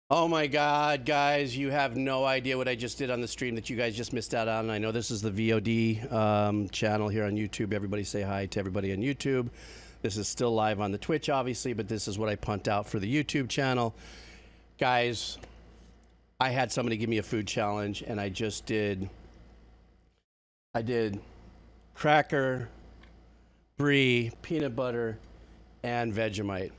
Oh my God, guys, you have no idea what I just did on the stream that you guys just missed out on. I know this is the VOD channel here on YouTube. Everybody say hi to everybody on YouTube. This is still live on the Twitch, obviously, but this is what I punt out for the YouTube channel. Guys, I had somebody give me a food challenge, and I did cracker, brie, peanut butter, and Vegemite.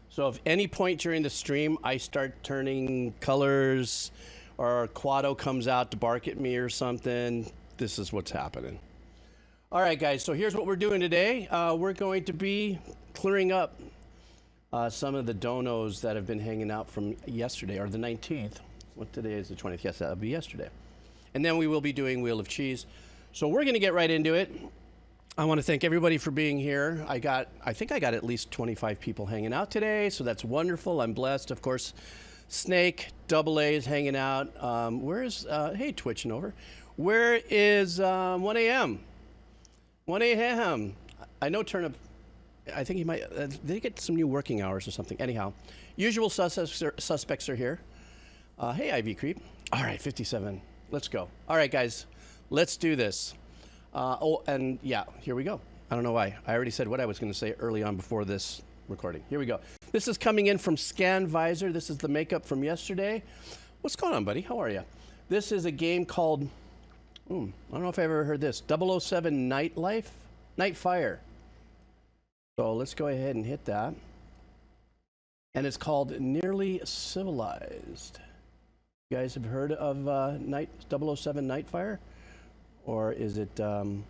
So if any point during the stream I start turning colors or Quado comes out to bark at me or something, this is what's happening. All right, guys, so here's what we're doing today. We're going to be clearing up some of the donos that have been hanging out from yesterday, or the 19th. What today is, the 20th? Yes, that'll be yesterday. And then we will be doing Wheel of Cheese. So we're gonna get right into it. I want to thank everybody for being here. I think I got at least 25 people hanging out today, so that's wonderful. I'm blessed. Of course, Snake, Double A is hanging out. Hey, twitching over. Where is 1 a.m.? 1 a.m. I know Turnip, I think he might, they get some new working hours or something. Anyhow, usual suspects are here. Hey, Ivy Creep. All right, 57. Let's go. All right, guys, let's do this. Oh, and yeah, here we go. I don't know why. I already said what I was going to say early on before this recording. Here we go. This is coming in from Scan Visor. This is the makeup from yesterday. What's going on, buddy? How are you? This is a game called, I don't know if I've ever heard this, 007 Nightfire. So let's go ahead and hit that. And it's called Nearly Civilized. You guys have heard of 007 Nightfire? Or is it, oh,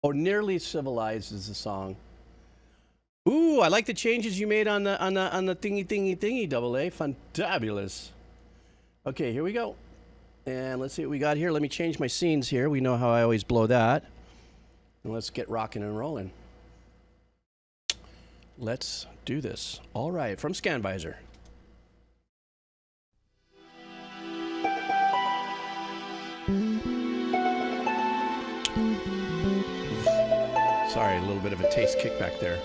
Nearly Civilized is the song. Ooh, I like the changes you made on the thingy, Double A. Fantabulous. Okay, here we go. And let's see what we got here. Let me change my scenes here. We know how I always blow that. And let's get rocking and rolling. Let's do this. All right, from ScanVisor. Sorry, a little bit of a taste kickback there.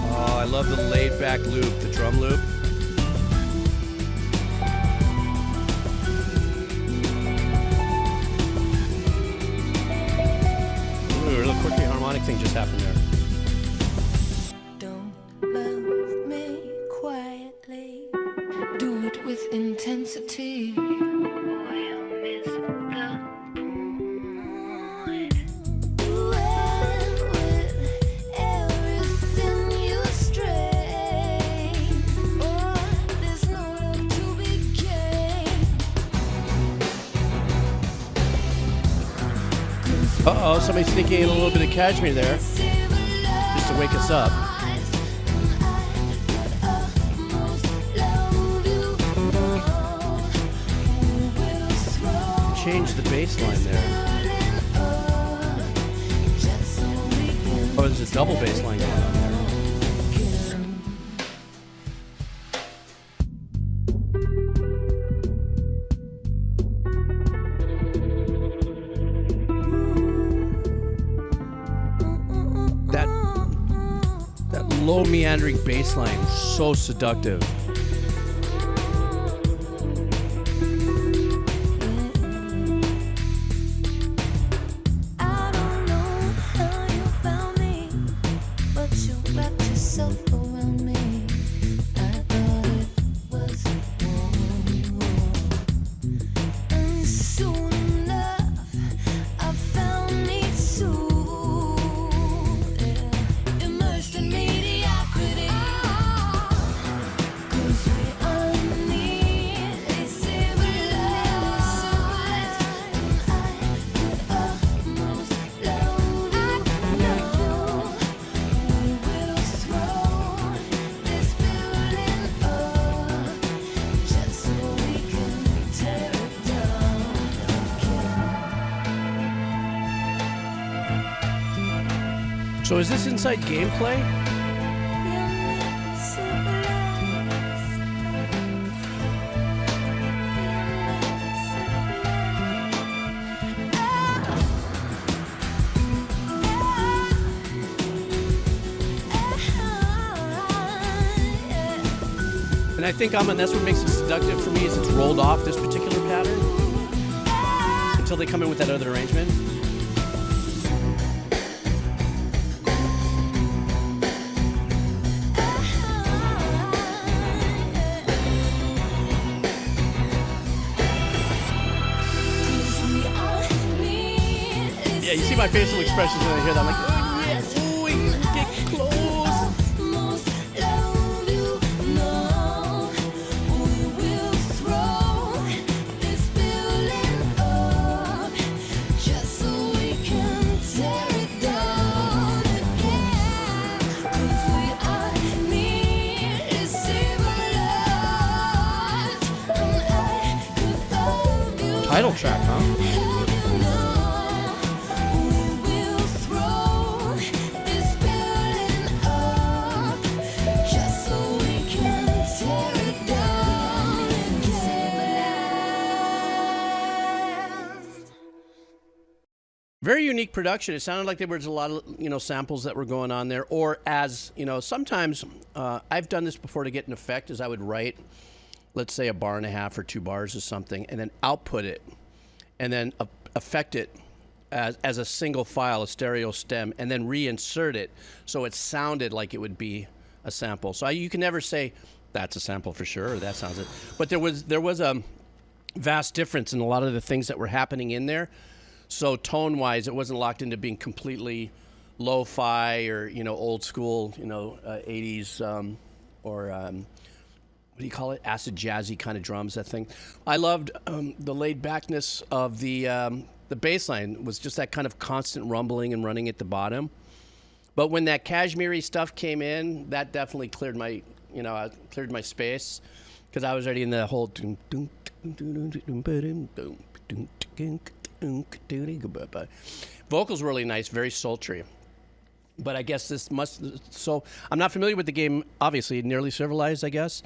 Oh, I love the laid-back loop, the drum loop. Quirky harmonic thing just happened there. Don't love me quietly. Do it with intensity. We'll miss the point. Do it with everything you strain. Oh, there's no love to be gained. Uh-oh, somebody's sneaking in a little bit of cashmere there, just to wake us up. Change the bass line there. Oh, there's a double bass line going on there. Low meandering bass line, so seductive. I don't know how you found me, but you wrapped yourself around me. I thought it was warm. And soon enough, I found me too. Immersed in mediocrity. So is this inside gameplay? And I think that's what makes it seductive for me is it's rolled off this particular pattern until they come in with that other arrangement. Yeah, you see my facial expressions when I hear that. I'm like, oh yes, oh, we can get close. Title track, huh? Very unique production. It sounded like there was a lot of, samples that were going on there. Or as, sometimes I've done this before to get an effect is I would write, let's say, a bar and a half or 2 bars or something, and then output it, and then affect it as a single file, a stereo stem, and then reinsert it so it sounded like it would be a sample. So you can never say that's a sample for sure, or that sounds it. But there was a vast difference in a lot of the things that were happening in there. So tone-wise, it wasn't locked into being completely lo-fi or old school, 80s or what do you call it? Acid jazzy kind of drums, that thing. I loved the laid backness of the bass line was just that kind of constant rumbling and running at the bottom. But when that Kashmiri stuff came in, that definitely cleared my, cleared my space because I was already in the whole. Vocals really nice, very sultry. But I guess this so I'm not familiar with the game, obviously, nearly Civilized, I guess.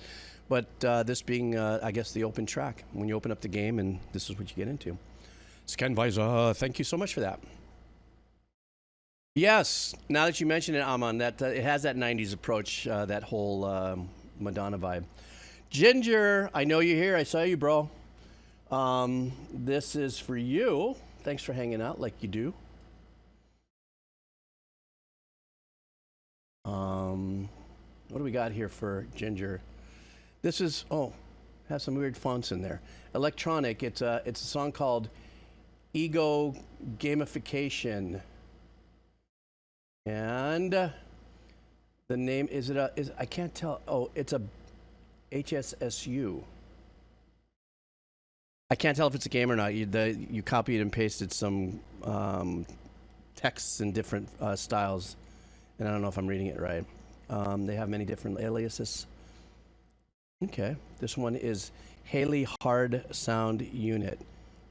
But this being, I guess, the open track. When you open up the game, and this is what you get into. Scanvisor, thank you so much for that. Yes, now that you mention it, Aman, that it has that 90s approach, that whole Madonna vibe. Ginger, I know you're here. I saw you, bro. This is for you. Thanks for hanging out like you do. What do we got here for Ginger? This is, has some weird fonts in there. Electronic, it's a song called Ego Gamification. And the name, I can't tell, it's a HSSU. I can't tell if it's a game or not. You copied and pasted some texts in different styles, and I don't know if I'm reading it right. They have many different aliases. Okay, this one is Halley Hard Sound Unit.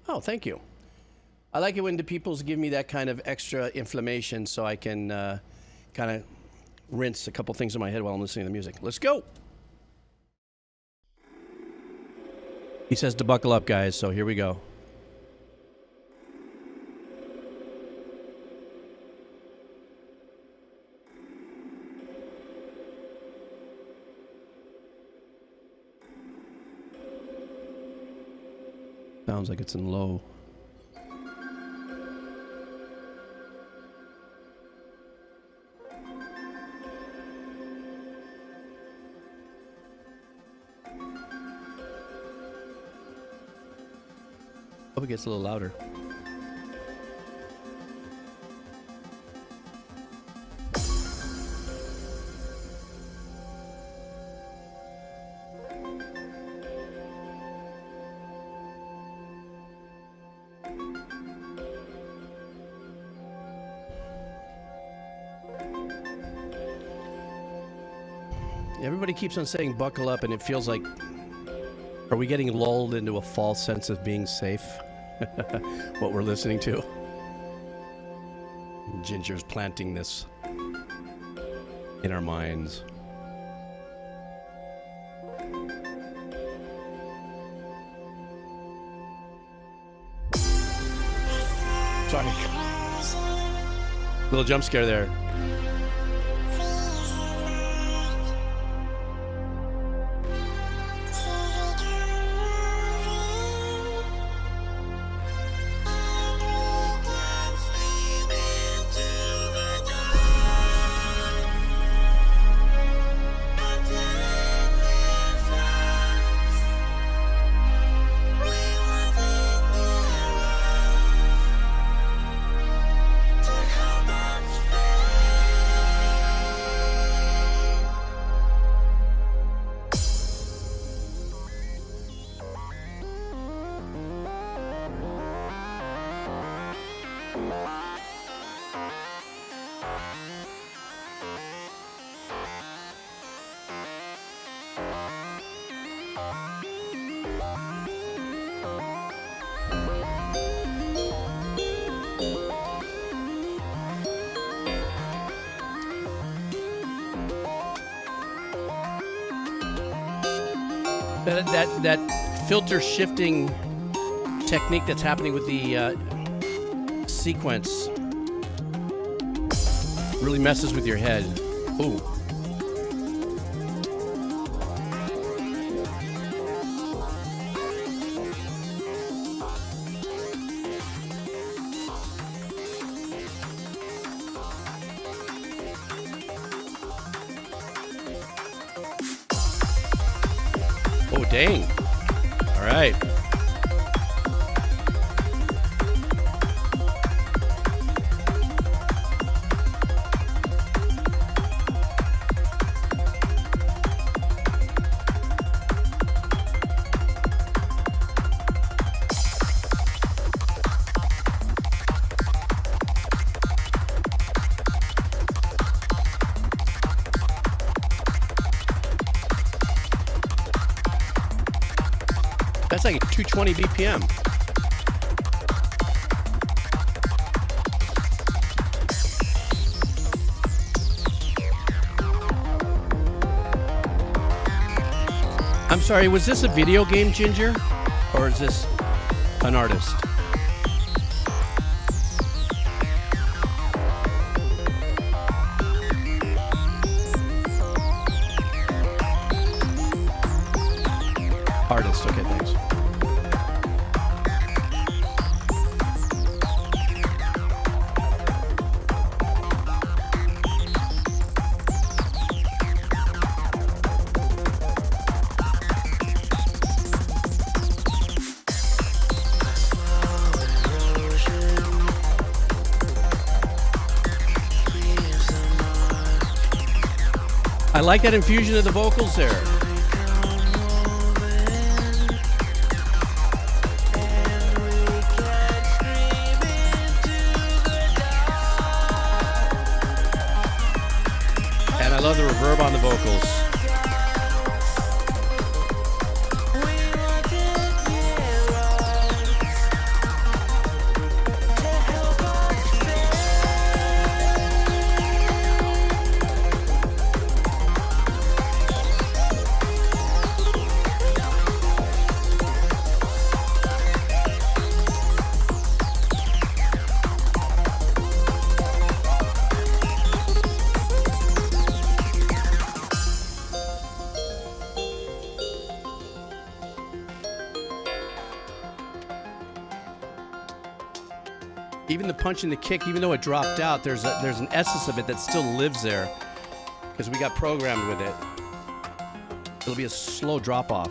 Oh, thank you. I like it when the peoples give me that kind of extra inflammation so I can kind of rinse a couple things in my head while I'm listening to the music. Let's go. He says to buckle up, guys, so here we go. Sounds like it's in low. Hope it gets a little louder. Everybody keeps on saying buckle up, and it feels like, are we getting lulled into a false sense of being safe? What we're listening to. Ginger's planting this in our minds. Sorry. Little jump scare there. That filter shifting technique that's happening with the sequence really messes with your head. Ooh. Oh, dang. All right. That's like 220 BPM. I'm sorry, was this a video game, Ginger? Or is this an artist? Artist, okay, thanks. I like that infusion of the vocals there. And I love the reverb on the vocals. Even the punch and the kick, even though it dropped out, there's an essence of it that still lives there because we got programmed with it. It'll be a slow drop off.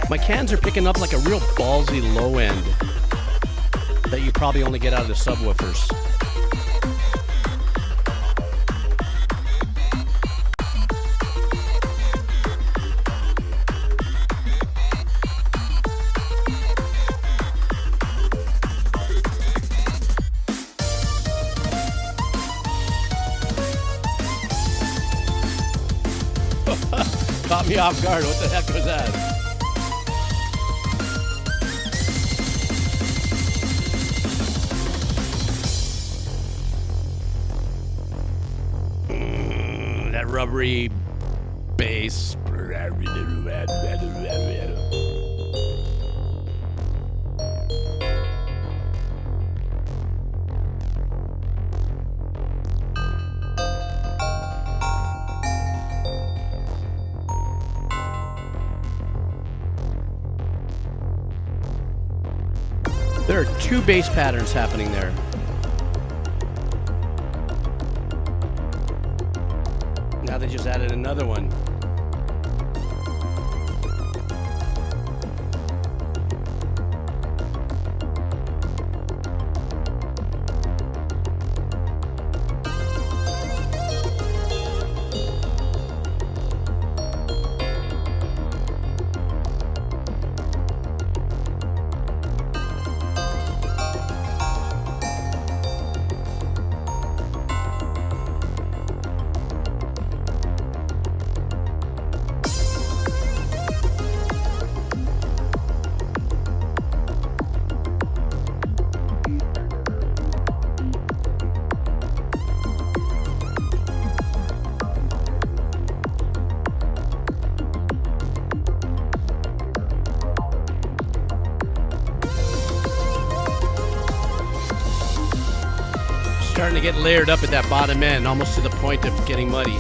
My cans are picking up like a real ballsy low end that you probably only get out of the subwoofers. caught me off guard. What the heck was that? That rubbery bass. There are two bass patterns happening there. Now they just added another one. Starting to get layered up at that bottom end, almost to the point of getting muddy.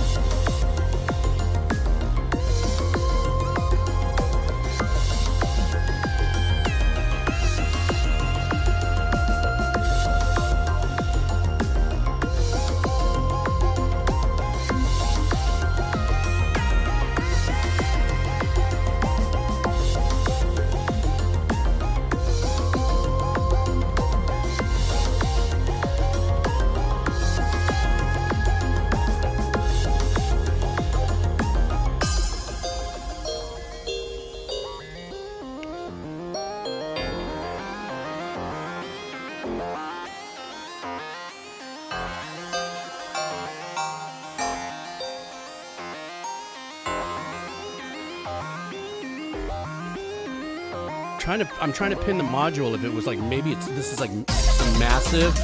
I'm trying to pin the module if it was like maybe this is like some massive.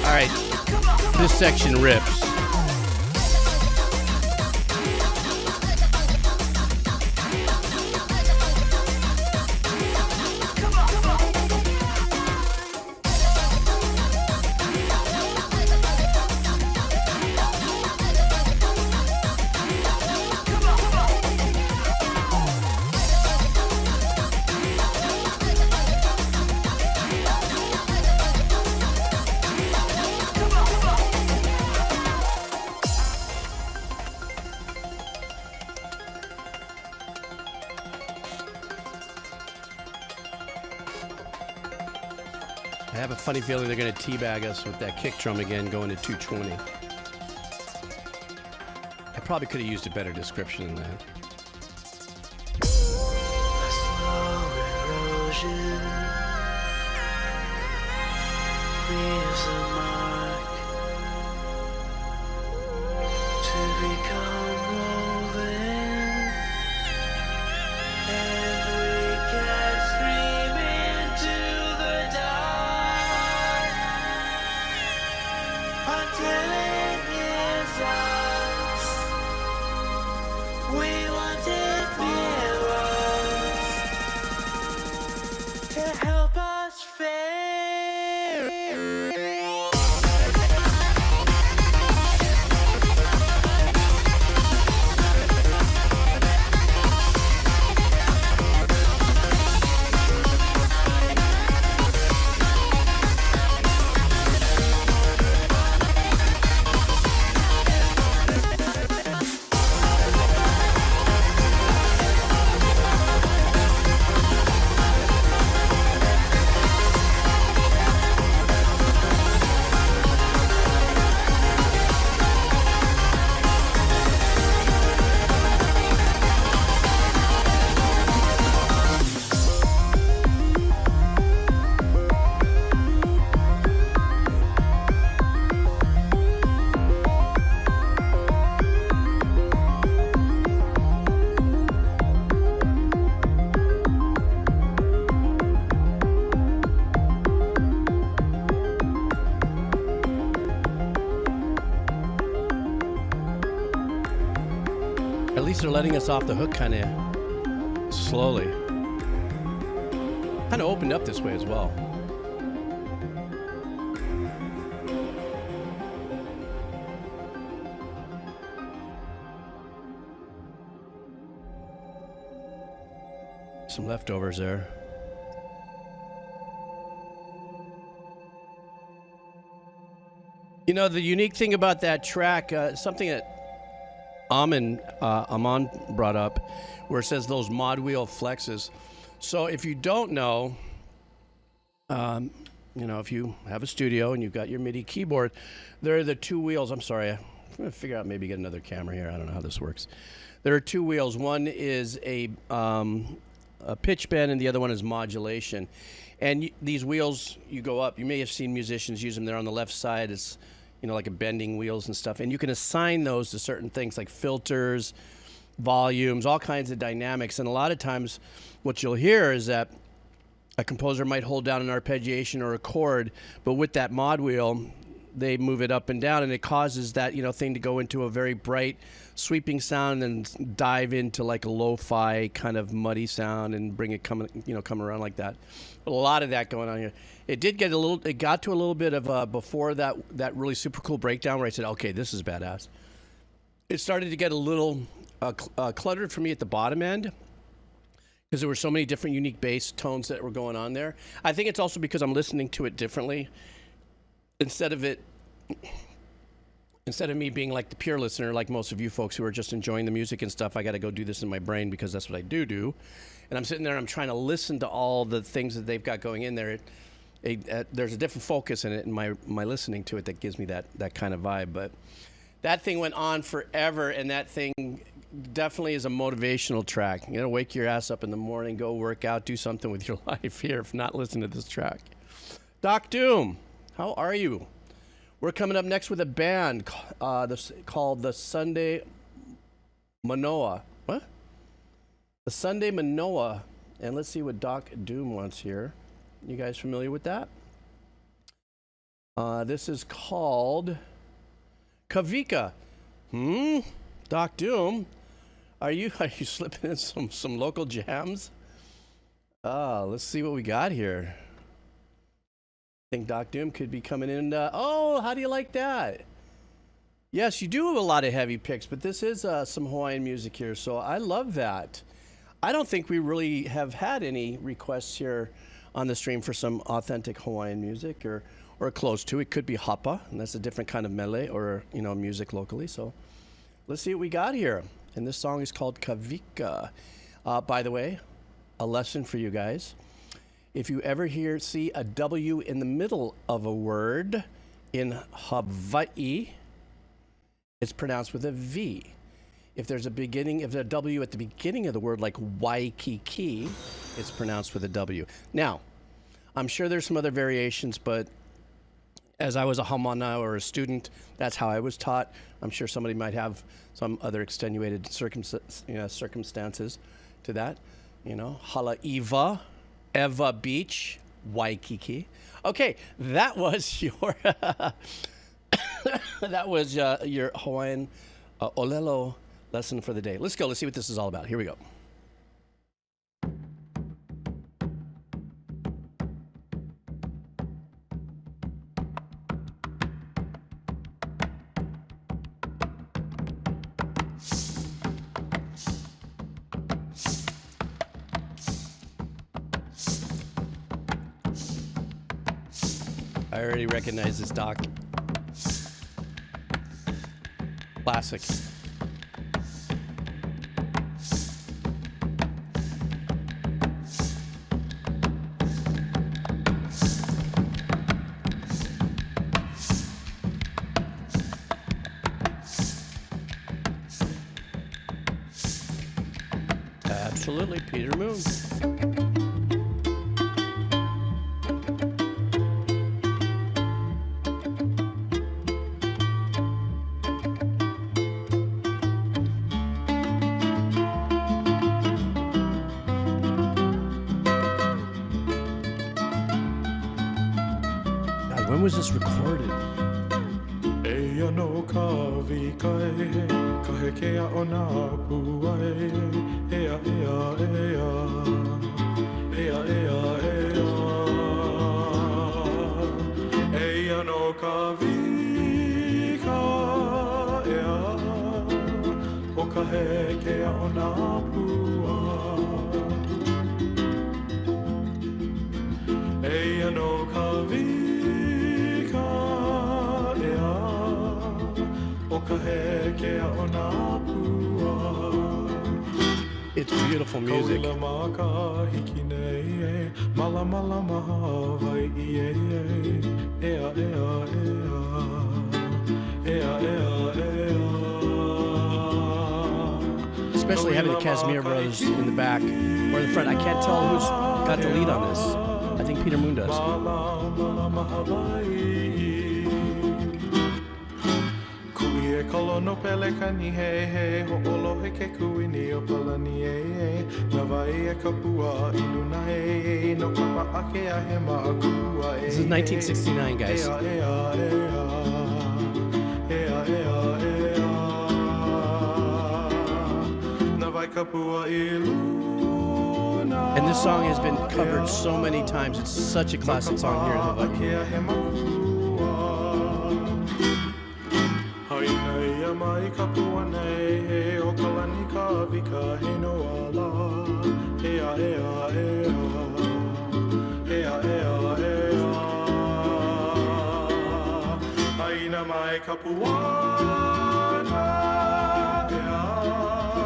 All right, this section rips. I have a funny feeling they're going to teabag us with that kick drum again going to 220. I probably could have used a better description than that. A slow erosion leaves a mark to become woven, and we can scream into the dark until it is us. We wanted mirrors to help us fade. letting us off the hook kind of slowly. Kind of opened up this way as well. Some leftovers there. You know, the unique thing about that track, something that Amon brought up, where it says those mod wheel flexes. So if you don't know, you know, if you have a studio and you've got your MIDI keyboard, there are the two wheels. I'm sorry, I'm going to figure out maybe get another camera here. I don't know how this works. There are two wheels. One is a pitch bend and the other one is modulation. And these wheels, you go up. You may have seen musicians use them. They're on the left side. It's, you know, like a bending wheels and stuff. And you can assign those to certain things like filters, volumes, all kinds of dynamics. And a lot of times what you'll hear is that a composer might hold down an arpeggiation or a chord, but with that mod wheel, they move it up and down, and it causes that, you know, thing to go into a very bright, sweeping sound and then dive into like a lo-fi kind of muddy sound and bring it come around like that. But a lot of that going on here. It got to a little bit of before that really super cool breakdown where I said, okay, this is badass. It started to get a little cluttered for me at the bottom end because there were so many different unique bass tones that were going on there. I think it's also because I'm listening to it differently. Instead of me being like the pure listener, like most of you folks who are just enjoying the music and stuff, I got to go do this in my brain because that's what I do. And I'm sitting there and I'm trying to listen to all the things that they've got going in there. There's a different focus in it, and my listening to it that gives me that kind of vibe. But that thing went on forever, and that thing definitely is a motivational track. You know, wake your ass up in the morning, go work out, do something with your life here if not listening to this track. Doc Doom. How are you? We're coming up next with a band called the Sunday Manoa. What? The Sunday Manoa. And let's see what Doc Doom wants here. You guys familiar with that? This is called Kawika. Doc Doom, are you slipping in some local jams? Let's see what we got here. I think Doc Doom could be coming in. How do you like that? Yes, you do have a lot of heavy picks, but this is some Hawaiian music here, so I love that. I don't think we really have had any requests here on the stream for some authentic Hawaiian music or close to. It could be hapa, and that's a different kind of mele or, you know, music locally. So let's see what we got here. And this song is called Kawika. By the way, a lesson for you guys. If you ever see a W in the middle of a word in Hawaii, it's pronounced with a V. If there's a W at the beginning of the word, like Waikiki, it's pronounced with a W. Now, I'm sure there's some other variations, but as I was a hamana or a student, that's how I was taught. I'm sure somebody might have some other extenuated circumstances to that. You know, Halaiwa, Eva Beach, Waikiki. Okay, that was your your Hawaiian olelo lesson for the day. Let's go. Let's see what this is all about. Here we go. I already recognize this, Doc. Classic. Absolutely, Peter Moon. When was this recorded? Eia no Kawika, heke a o nā pua ea Eia no Kawika ea o ka heke a o nā pua Eia no Kawika ea o ka heke a o nā pua It's beautiful music. Especially having the Casimir brothers in the back or the front. I can't tell who's got the lead on this. I think Peter Moon does. E kolo no pele kani he he ho olo he ke kuini o palani e na vai e kapua iluna e no kapa ake a he maakua e This is 1969, guys. Na vai kapua iluna And this song has been covered so many times. It's such a classic song here in Hawaii. Haina mai kapua nei he o kalani Kawika he no ala ea Haina mai kapua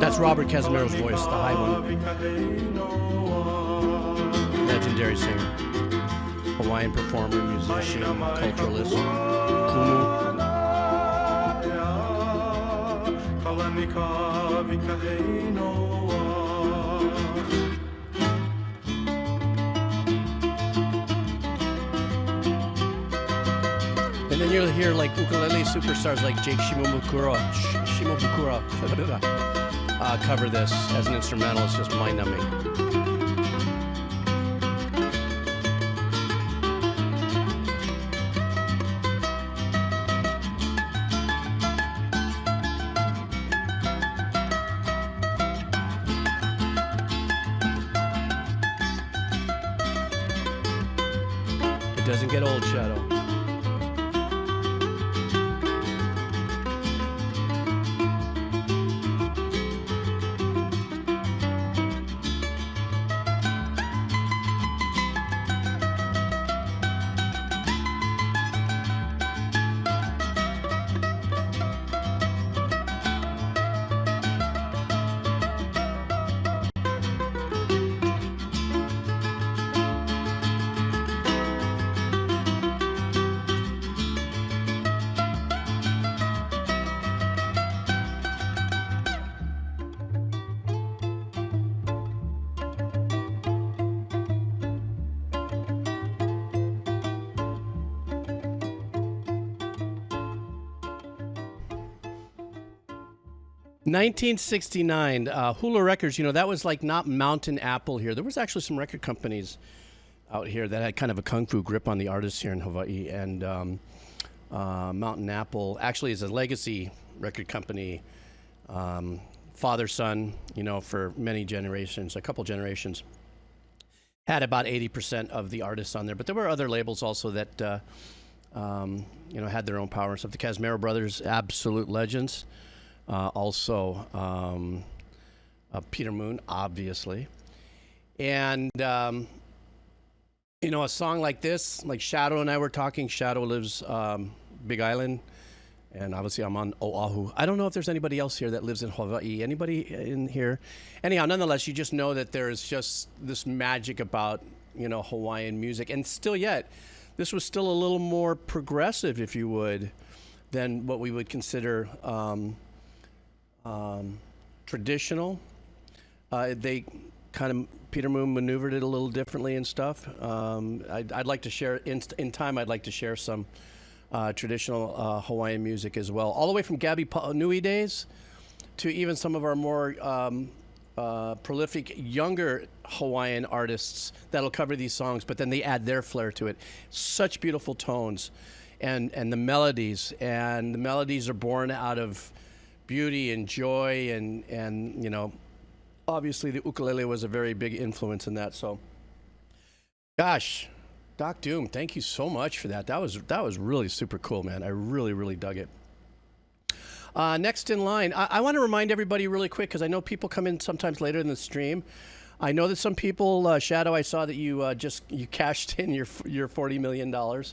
That's Robert Casimiro's voice, the high one. Legendary singer, Hawaiian performer, musician, culturalist, kumu. And then you'll hear like ukulele superstars like Jake Shimomukura cover this as an instrumental. It's just mind-numbing. It doesn't get old, Shadow. $1969, Hula Records, you know, that was like not Mountain Apple here. There was actually some record companies out here that had kind of a kung fu grip on the artists here in Hawaii. And Mountain Apple actually is a legacy record company, father, son, you know, for many generations, a couple generations. Had about 80% of the artists on there. But there were other labels also that, you know, had their own power and stuff. The Casimiro brothers, absolute legends. Also, Peter Moon, obviously. And, you know, a song like this, like Shadow and I were talking, Shadow lives Big Island, and obviously I'm on Oahu. I don't know if there's anybody else here that lives in Hawaii. Anybody in here? Anyhow, nonetheless, you just know that there's just this magic about, you know, Hawaiian music. And still yet, this was still a little more progressive, if you would, than what we would consider traditional. They kind of, Peter Moon maneuvered it a little differently and stuff. I'd like to share, in time, I'd like to share some traditional Hawaiian music as well. All the way from Gabi Nui days to even some of our more prolific younger Hawaiian artists that'll cover these songs, but then they add their flair to it. Such beautiful tones and the melodies. And the melodies are born out of beauty and joy, and you know, obviously the ukulele was a very big influence in that. So, gosh, Doc Doom, thank you so much for that. That was really super cool, man. I really dug it. Next in line, I want to remind everybody really quick, because I know people come in sometimes later in the stream. I know that some people, Shadow, I saw that you cashed in your $40 million.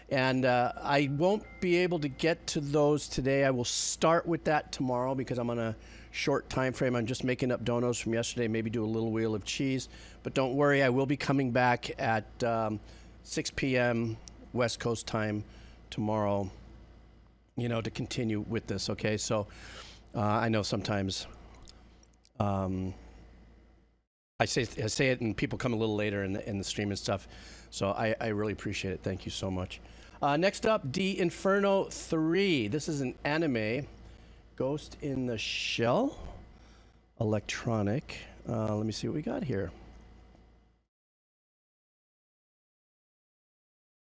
And I won't be able to get to those today. I will start with that tomorrow because I'm on a short time frame. I'm just making up donos from yesterday, maybe do a little wheel of cheese. But don't worry, I will be coming back at 6 p.m. West Coast time tomorrow, you know, to continue with this, okay? So I know sometimes I say it and people come a little later in the stream and stuff. So I really appreciate it. Thank you so much. Next up, D Inferno 3. This is an anime. Ghost in the Shell. Electronic. Let me see what we got here.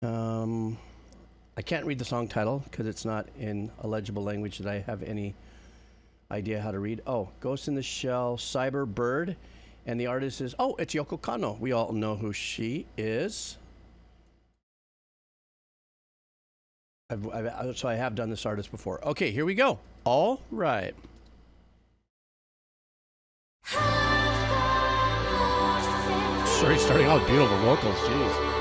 I can't read the song title because it's not in a legible language that I have any idea how to read. Oh, Ghost in the Shell, Cyberbird. And the artist is, oh, it's Yoko Kanno. We all know who she is. So I have done this artist before. Okay, here we go. All right. Sorry, starting out with beautiful vocals. Jeez.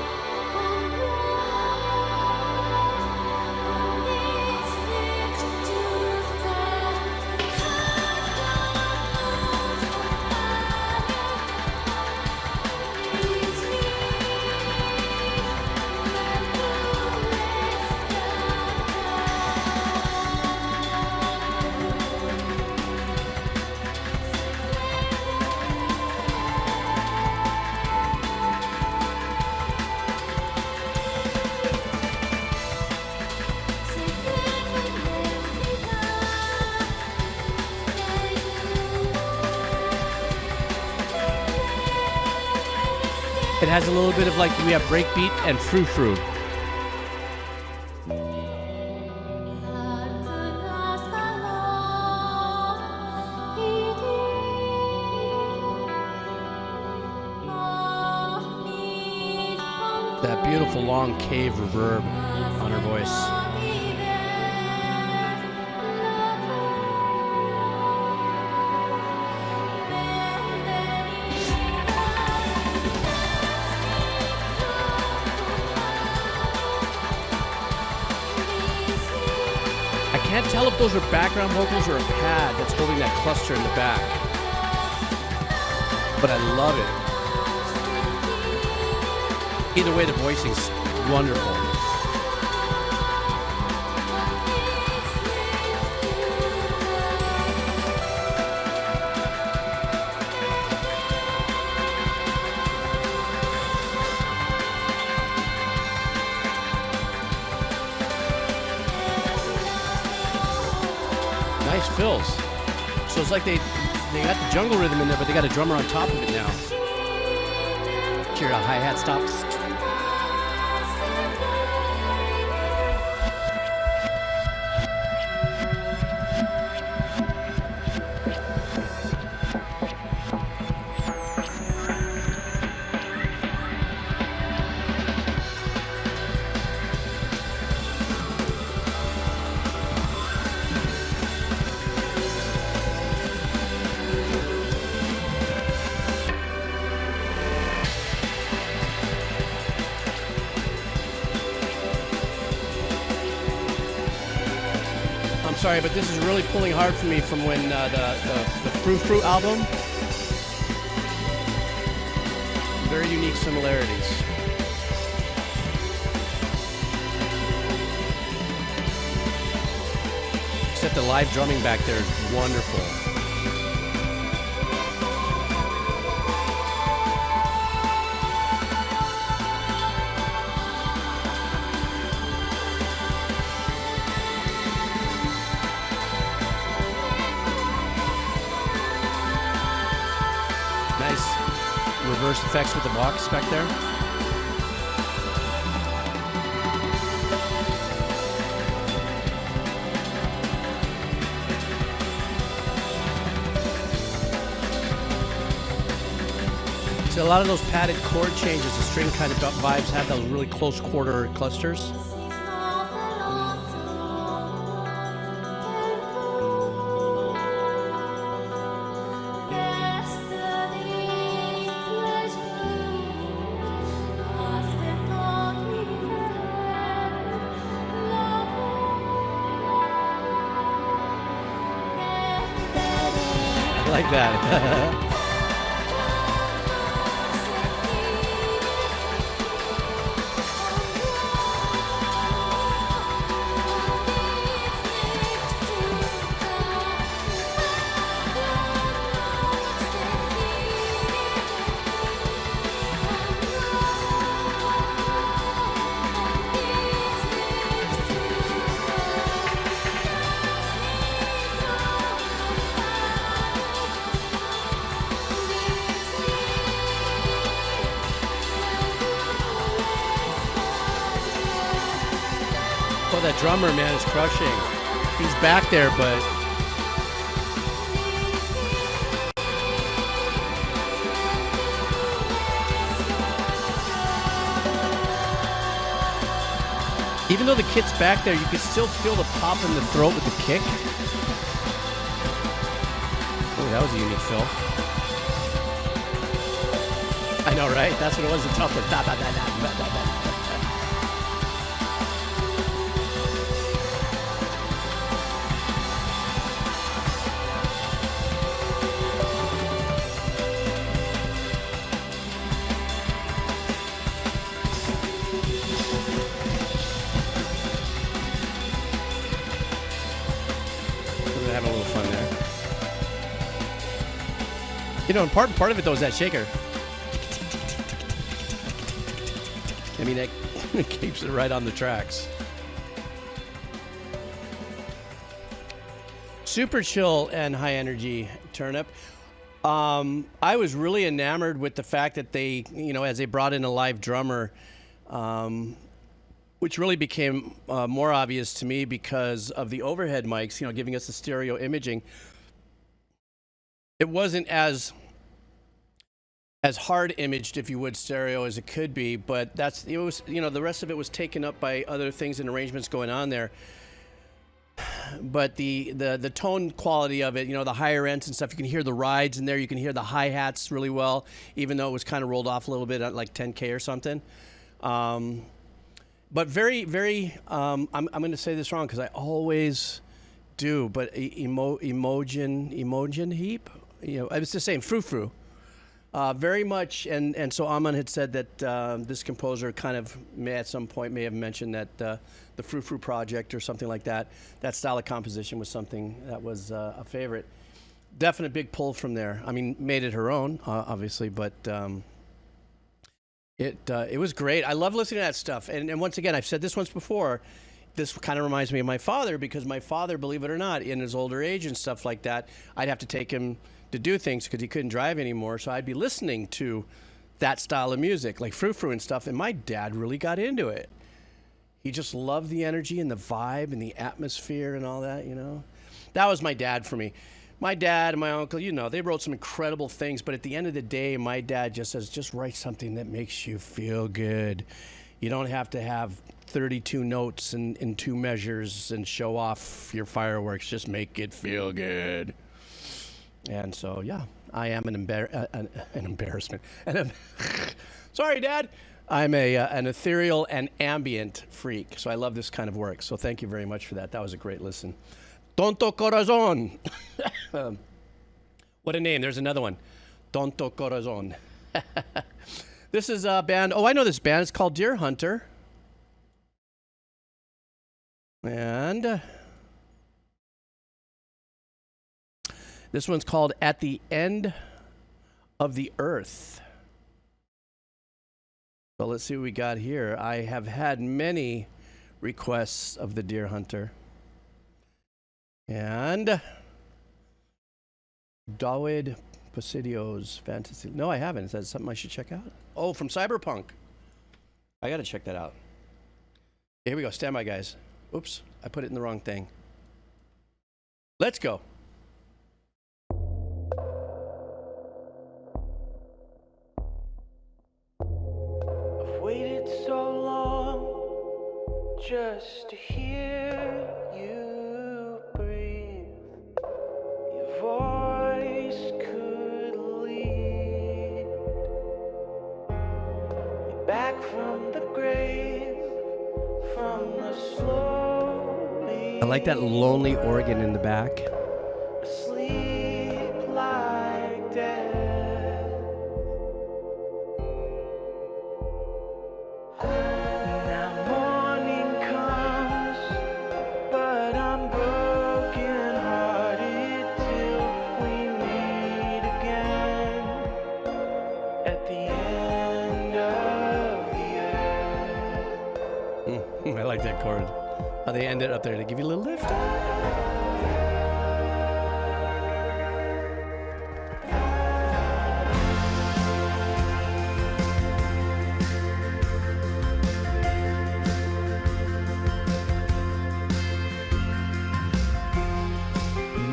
It has a little bit of like, we have breakbeat and frou-frou. That beautiful long cave reverb on her voice. I can't tell if those are background vocals or a pad that's holding that cluster in the back. But I love it. Either way, the voicing's wonderful. Nice fills. So it's like they got the jungle rhythm in there, but they got a drummer on top of it now. Hear how hi-hat stops. Sorry, but this is really pulling hard for me from when the Frou Frou album. Very unique similarities. Except the live drumming back there is wonderful. Reverse effects with the box back there. So a lot of those padded chord changes, the string kind of vibes have those really close quarter clusters. I like that. Oh, that drummer, man, is crushing. He's back there, but... Even though the kit's back there, you can still feel the pop in the throat with the kick. Oh, that was a unique fill. I know, right? That's what it was, the top of that. Having a little fun there. You know, and part of it though is that shaker. I mean, it keeps it right on the tracks. Super chill and high energy turnip. I was really enamored with the fact that they, you know, as they brought in a live drummer, which really became more obvious to me because of the overhead mics, you know, giving us the stereo imaging. It wasn't as hard imaged, if you would, stereo as it could be, but it was, you know, the rest of it was taken up by other things and arrangements going on there. But the tone quality of it, you know, the higher ends and stuff, you can hear the rides in there, you can hear the hi-hats really well, even though it was kind of rolled off a little bit at like 10K or something. But very, very, I'm going to say this wrong because I always do, but emotion heap, you know, it's the same, frou-frou. Very much, and so Aman had said that this composer kind of at some point may have mentioned that the frou-frou project or something like that, that style of composition was something that was a favorite. Definite big pull from there. I mean, made it her own, obviously, but it was great. I love listening to that stuff. And once again, I've said this once before, this kind of reminds me of my father, because my father, believe it or not, in his older age and stuff like that, I'd have to take him to do things because he couldn't drive anymore. So I'd be listening to that style of music, like frou-frou and stuff. And my dad really got into it. He just loved the energy and the vibe and the atmosphere and all that, you know. That was my dad for me. My dad and my uncle, you know, they wrote some incredible things, but at the end of the day, my dad just says, just write something that makes you feel good. You don't have to have 32 notes in 2 measures and show off your fireworks. Just make it feel good. And so, yeah, I am an embarrassment. Sorry, Dad. I'm an ethereal and ambient freak, so I love this kind of work. So thank you very much for that. That was a great listen. Tonto Corazon. What a name. There's another one. Tonto Corazon. This is a band. Oh, I know this band. It's called Deer Hunter. And this one's called At the End of the Earth. So let's see what we got here. I have had many requests of the Deer Hunter. And David Posidio's Fantasy. No, I haven't. Is that something I should check out? Oh, from Cyberpunk. I got to check that out. Here we go. Stand by, guys. Oops, I put it in the wrong thing. Let's go. just to hear you breathe. Your voice could lead me back from the grave, from the slowly I like that lonely organ in the back. asleep like death. Now morning comes, but I'm broken hearted till we meet again at the end of the earth. I like that chord. How they end it up there to give you a little lift.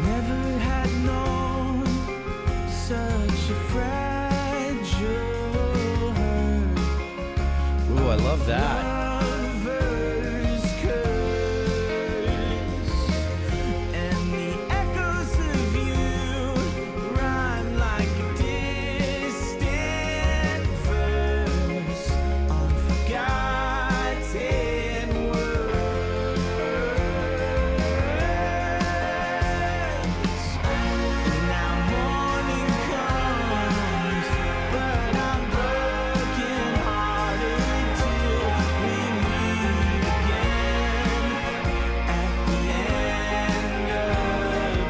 Never had known such a fragile hurt. Ooh, I love that. Lover's curse, and the echoes of you rhyme like a distant verse on forgotten words. Now morning comes, but I'm broken hearted till we meet again at the end of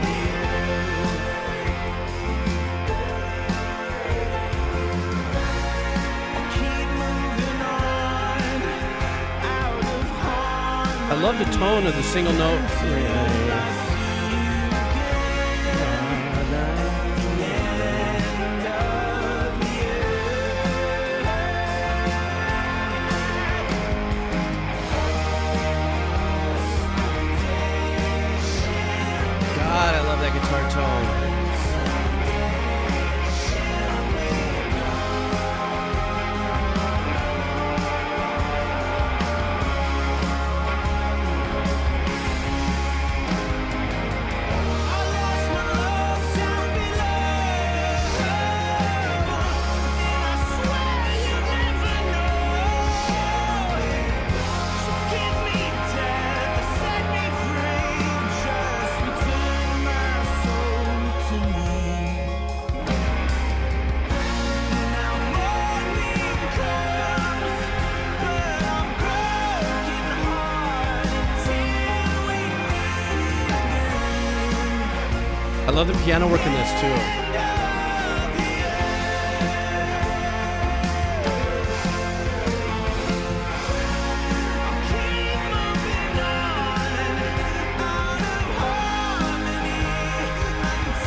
the earth. Keep moving on out of harm. I love the tone of the single note. God, I love that guitar tone. I love the piano work in this too.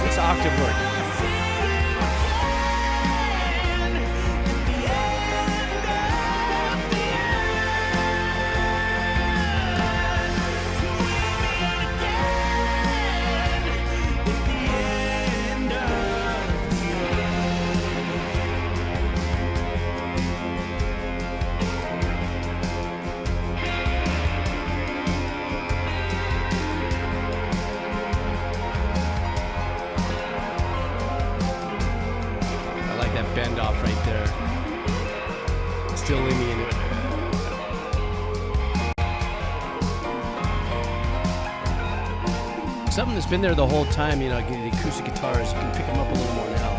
It's octave work. I like that bend off right there. Still leaning into it. Something that's been there the whole time, you know, the acoustic guitars, you can pick them up a little more now.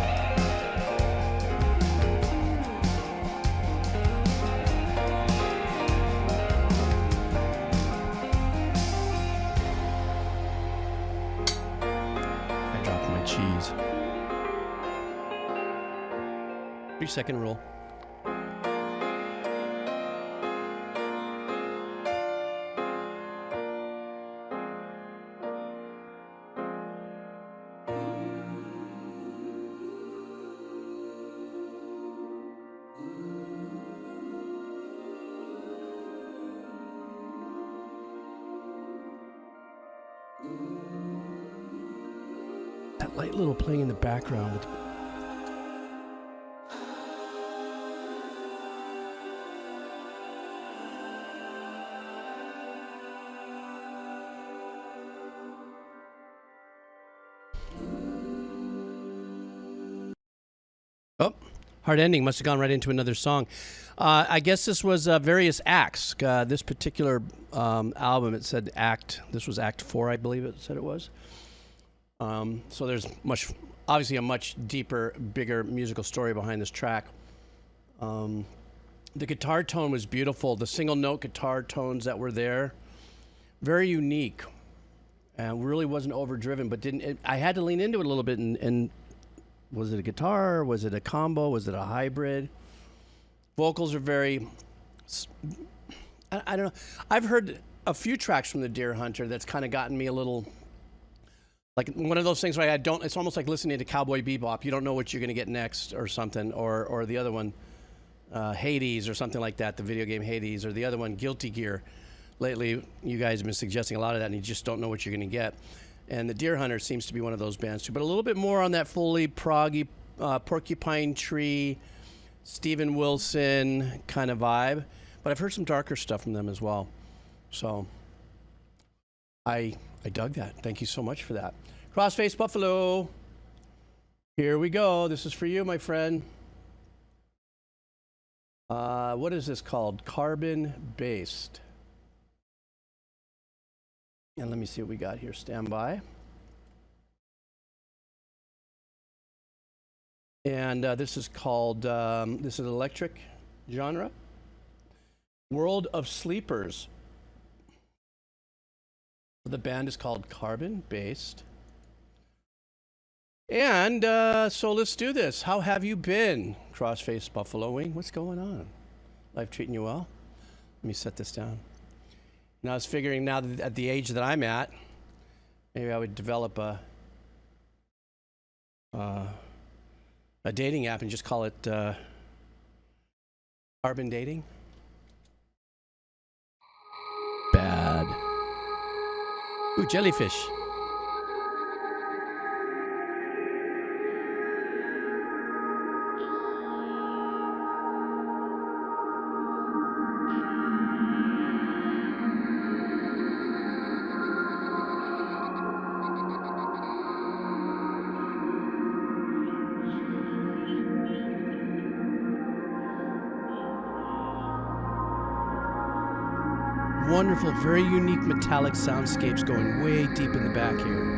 I dropped my cheese. 3-second rule. That light little playing in the background with Hard ending. Must have gone right into another song. I guess this was various acts. This particular album, it said act. This was Act 4, I believe it said it was. So there's obviously a much deeper, bigger musical story behind this track. The guitar tone was beautiful. The single note guitar tones that were there, very unique. Really wasn't overdriven, but I had to lean into it a little bit. And was it a guitar? Was it a combo? Was it a hybrid? Vocals are very, I don't know. I've heard a few tracks from the Deer Hunter that's kind of gotten me a little, like one of those things where it's almost like listening to Cowboy Bebop. You don't know what you're going to get next or something. Or the other one, Hades or something like that, the video game Hades, or the other one, Guilty Gear. Lately, you guys have been suggesting a lot of that, and you just don't know what you're going to get. And the Deer Hunter seems to be one of those bands too, but a little bit more on that fully proggy, Porcupine Tree, Steven Wilson kind of vibe. But I've heard some darker stuff from them as well. So I dug that. Thank you so much for that. Crossface Buffalo. Here we go. This is for you, my friend. What is this called? Carbon Based. And let me see what we got here. Stand by. And this is called, this is electric genre. World of Sleepers. The band is called Carbon Based. And so let's do this. How have you been, Crossface Buffalo Wing? What's going on? Life treating you well? Let me set this down. And I was figuring now that at the age that I'm at, maybe I would develop a dating app and just call it Carbon Dating. Bad. Ooh, jellyfish. Wonderful, very unique metallic soundscapes going way deep in the back here.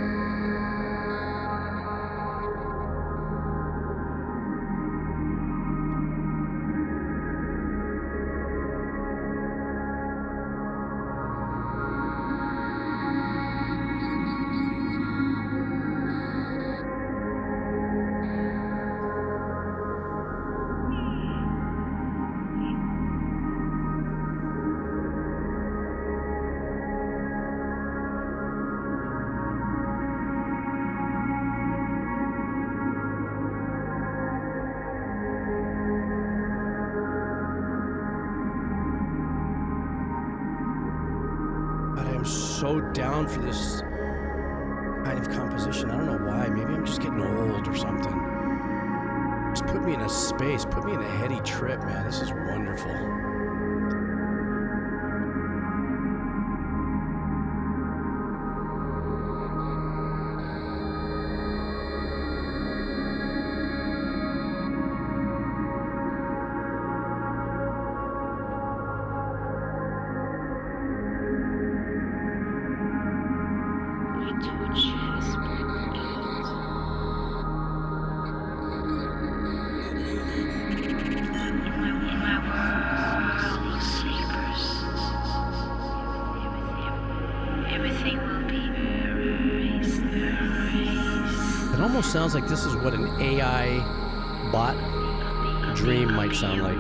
So down for this kind of composition. I don't know why. Maybe I'm just getting old or something. Just put me in a space. Put me in a heady trip, man. This is wonderful. Sounds like this is what an AI bot dream might sound like.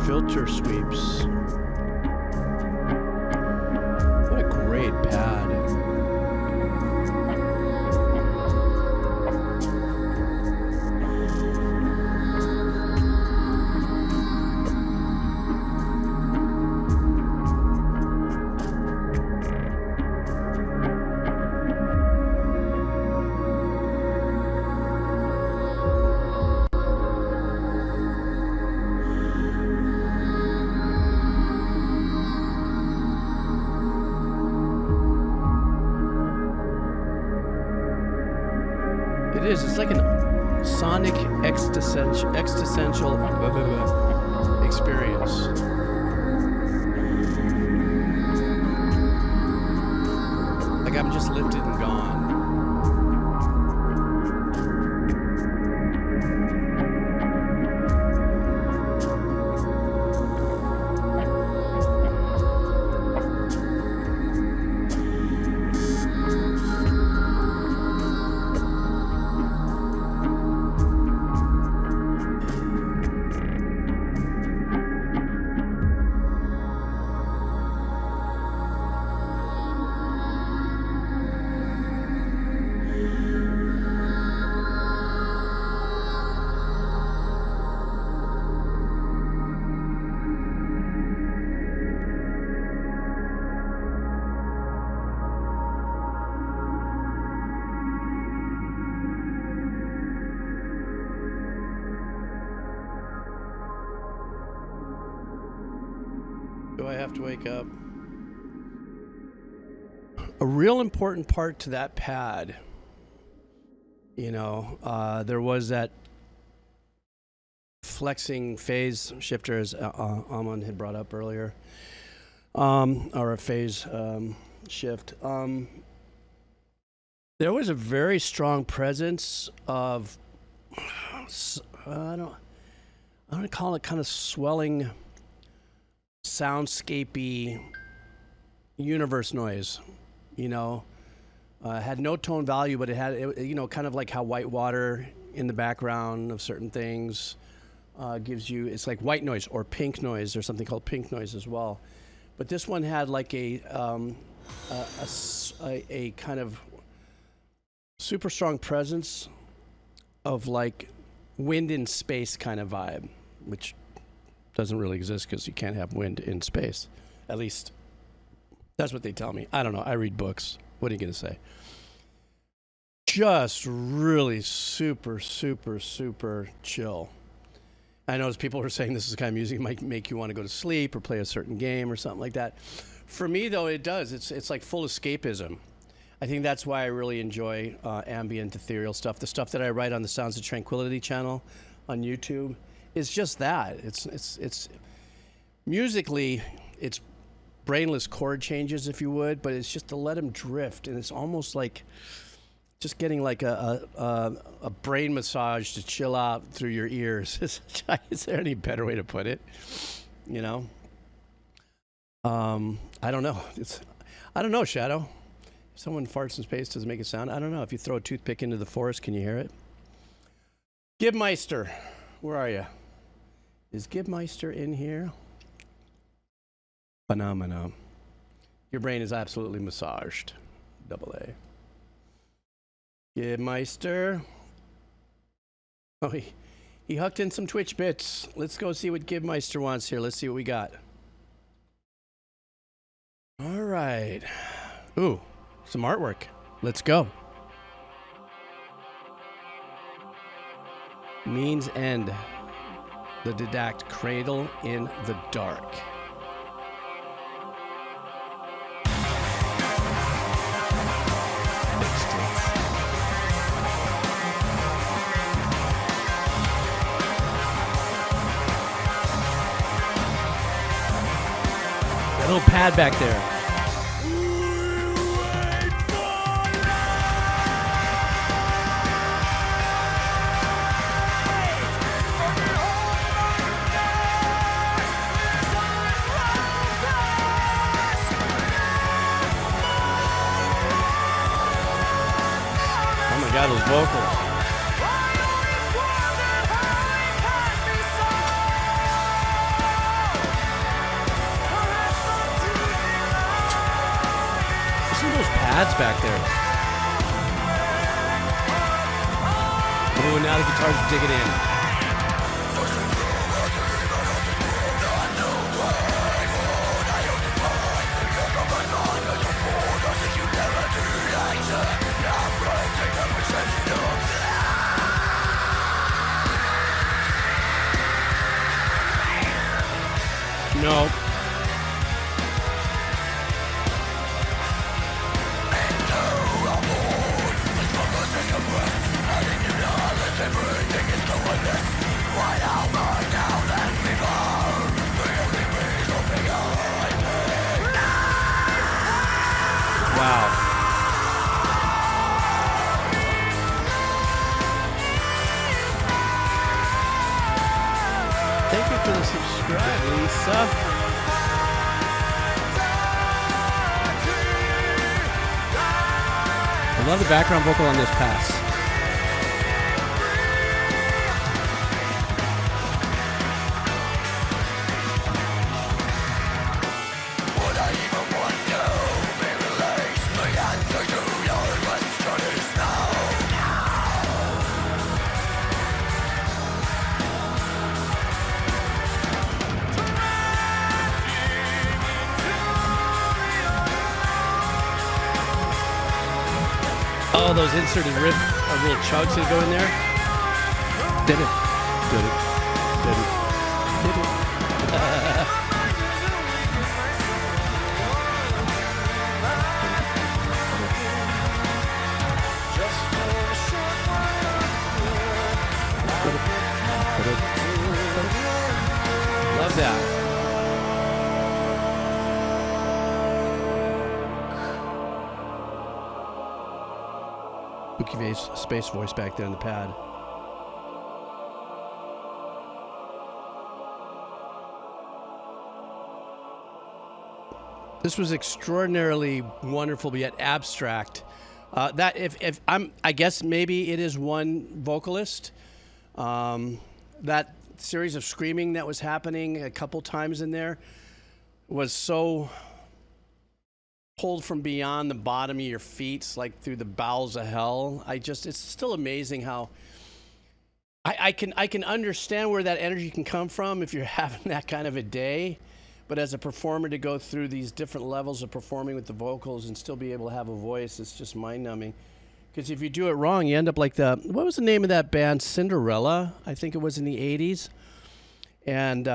filter sweeps. What a great pad. It's like a sonic existential experience. Like I'm just lifted and gone. Do I have to wake up? A real important part to that pad, you know, there was that flexing phase shifter, as Amon had brought up earlier, or a phase shift. There was a very strong presence of, I don't want to call it kind of swelling, soundscapey universe noise, you know. Had no tone value, but it had, you know, kind of like how white water in the background of certain things gives you, it's like white noise or pink noise. There's something called pink noise as well. But this one had like a kind of super strong presence of like wind in space kind of vibe, which doesn't really exist because you can't have wind in space. At least that's what they tell me. I don't know. I read books. What are you going to say? Just really super, super, super chill. I notice people are saying this is the kind of music that might make you want to go to sleep or play a certain game or something like that. For me, though, it does. It's like full escapism. I think that's why I really enjoy ambient, ethereal stuff. The stuff that I write on the Sounds of Tranquility channel on YouTube is just that. It's musically, it's brainless chord changes, if you would, but it's just to let them drift, and it's almost like just getting like a brain massage to chill out through your ears. Is there any better way to put it? You know? I don't know. I don't know, Shadow. If someone farts in space, does it make a sound? I don't know. If you throw a toothpick into the forest, can you hear it? Gibmeister, where are you? Is Gibmeister in here? Phenomena. Your brain is absolutely massaged. Double A. Gibmeister. Oh, he hucked in some Twitch bits. Let's go see what Gibmeister wants here. Let's see what we got. All right. Ooh, some artwork. Let's go. Means End. The Didact Cradle in the Dark. That little pad back there. Those vocals. Listen to those pads back there. Oh, now the guitar's digging in. No. Wow. Thank you for the subscribe, Lisa. I love the background vocal on this pass. Oh, those inserted riff little chugs that go in there. Did it. Did it. Did it. Did it. Love that. Spooky space voice back there in the pad. This was extraordinarily wonderful, but yet abstract. That if I guess maybe it is one vocalist. That series of screaming that was happening a couple times in there was so pulled from beyond the bottom of your feet, like through the bowels of hell. It's still amazing how I can understand where that energy can come from if you're having that kind of a day. But as a performer, to go through these different levels of performing with the vocals and still be able to have a voice, it's just mind-numbing. Because if you do it wrong, you end up like what was the name of that band? Cinderella, I think it was in the 80s. And,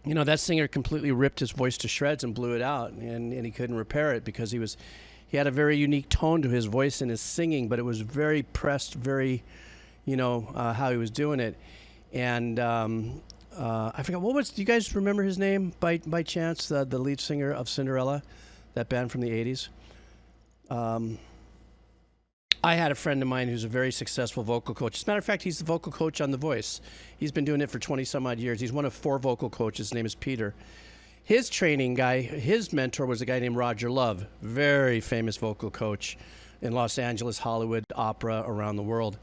you know, that singer completely ripped his voice to shreds and blew it out. And he couldn't repair it because he had a very unique tone to his voice and his singing, but it was very pressed, very, you know, how he was doing it. And I forgot, do you guys remember his name by chance? The lead singer of Cinderella, that band from the 80s? I had a friend of mine who's a very successful vocal coach. As a matter of fact, he's the vocal coach on The Voice. He's been doing it for 20 some odd years. He's one of 4 vocal coaches. His name is Peter. His training guy, his mentor was a guy named Roger Love, very famous vocal coach in Los Angeles, Hollywood, opera, around the world.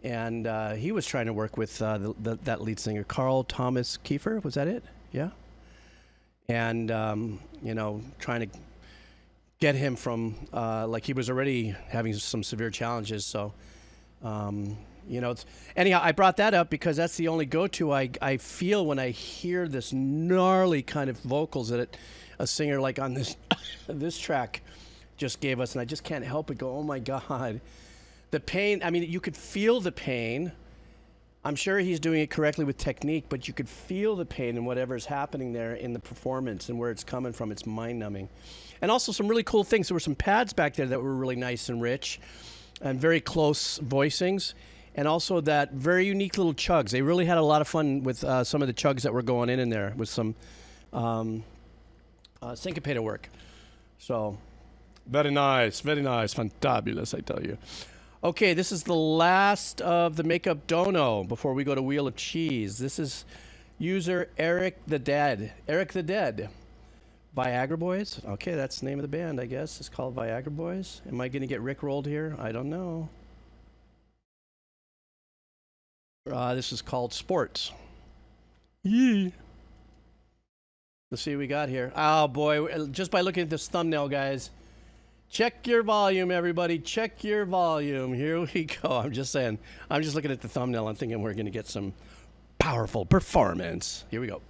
And he was trying to work with that lead singer, Carl Thomas Kiefer. Was that it? Yeah. And, you know, trying to get him from, like he was already having some severe challenges. So, you know, anyhow, I brought that up because that's the only go-to I feel when I hear this gnarly kind of vocals that a singer like on this, this track just gave us. And I just can't help but go, oh my God. The pain, I mean, you could feel the pain. I'm sure he's doing it correctly with technique, but you could feel the pain in whatever's happening there in the performance and where it's coming from. It's mind-numbing. And also some really cool things. There were some pads back there that were really nice and rich and very close voicings. And also that very unique little chugs. They really had a lot of fun with some of the chugs that were going in there with some syncopated work. So very nice, fantabulous, I tell you. Okay, this is the last of the Makeup Dono before we go to Wheel of Cheese. This is user Eric the Dead. Eric the Dead. Viagra Boys? Okay, that's the name of the band, I guess. It's called Viagra Boys. Am I going to get rickrolled here? I don't know. This is called Sports. Yee. Let's see what we got here. Oh, boy. Just by looking at this thumbnail, guys, Check your volume, everybody. Check your volume. Here we go. I'm just saying. I'm just looking at the thumbnail. I'm thinking we're going to get some powerful performance. Here we go.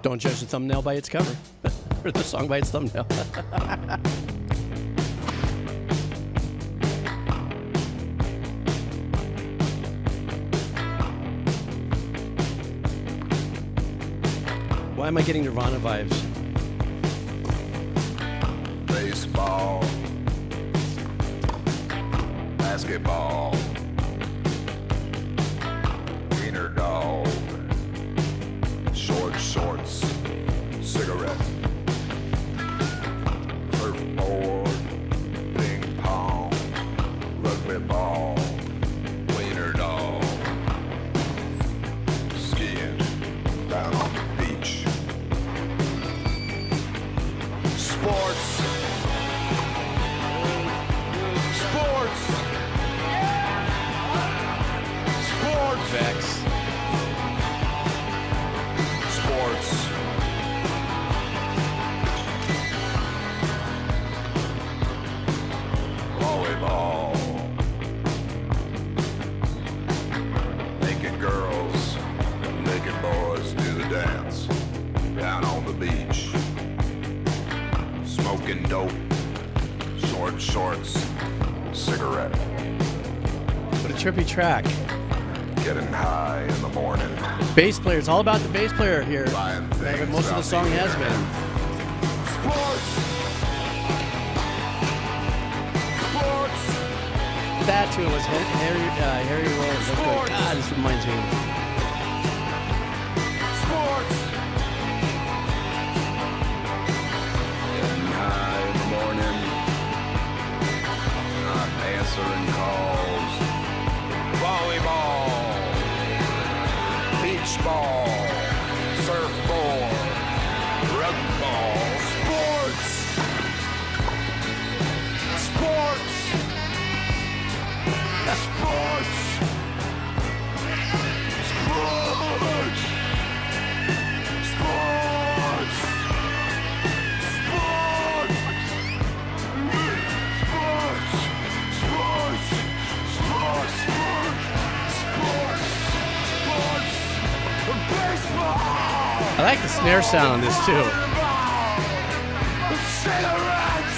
Don't judge the thumbnail by its cover, or the song by its thumbnail. Why am I getting Nirvana vibes? Baseball, basketball, wiener dog, short shorts, cigarette, surfboard, ping pong, rugby ball, wiener dog, skiing down on the beach. Sports. Sports. Sports. Vex. Sports. Volleyball. Naked girls, naked boys do the dance down on the beach. Smoking dope, short shorts, cigarette, What a trippy track. getting high in the morning, Bass player. It's all about the bass player here. buying things. Most of the out song has internet. been. Sports. Sports. That tune was Harry Rolls. Sports. God, this reminds me. Sports. Getting high in the morning, not answering calls. Volleyball, beach ball, surfboard, rugby ball. Sports. Sports. Sports. Sports. Sports. Sports. Sports. Sports. Sports. Sports. Baseball. I like the snare sound on this too. Cigarettes.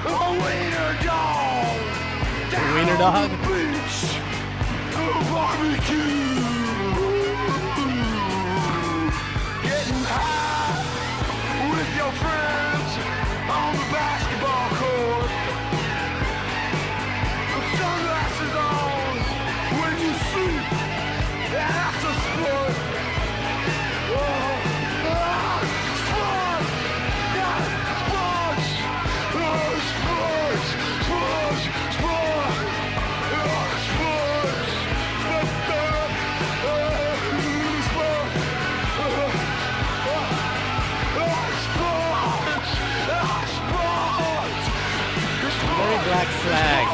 A wiener dog. Wiener dog? Beach. A barbecue. Getting high with your friends on the basketball court. Sunglasses on when you sleep. That's a sport. Sports. Sports. Sports. Sports. Very Black Flag.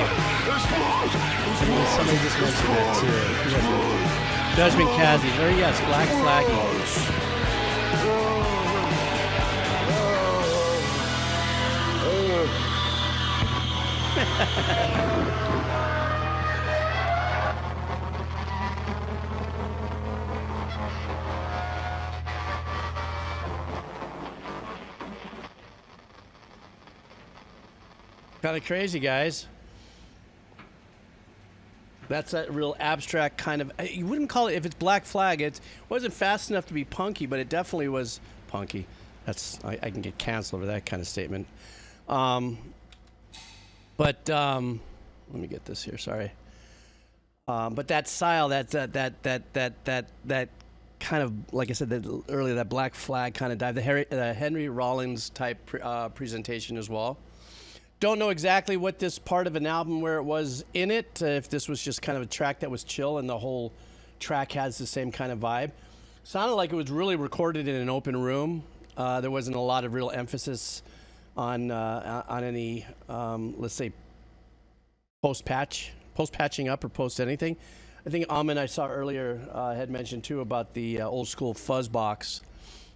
I mean, somebody just mentioned that too. Judgment Kazi. Very, yes, Black Flag. Kind of crazy, guys. That's that real abstract kind of. You wouldn't call it, if it's Black Flag, it wasn't fast enough to be punky, but it definitely was punky. That's I can get canceled over that kind of statement. Let me get this here. Sorry. But that style, that kind of, like I said earlier, that Black Flag kind of dive, the Henry Rollins type presentation as well. Don't know exactly what this part of an album where it was in it, if this was just kind of a track that was chill and the whole track has the same kind of vibe. Sounded like it was really recorded in an open room. There wasn't a lot of real emphasis on any, let's say, post-patching up or post anything. I think Amin, I saw earlier, had mentioned too about the old school fuzz box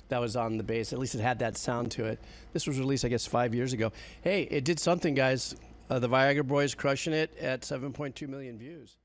that was on the bass. At least it had that sound to it. This was released, I guess, 5 years ago. Hey, it did something, guys. The Viagra Boys crushing it at 7.2 million views.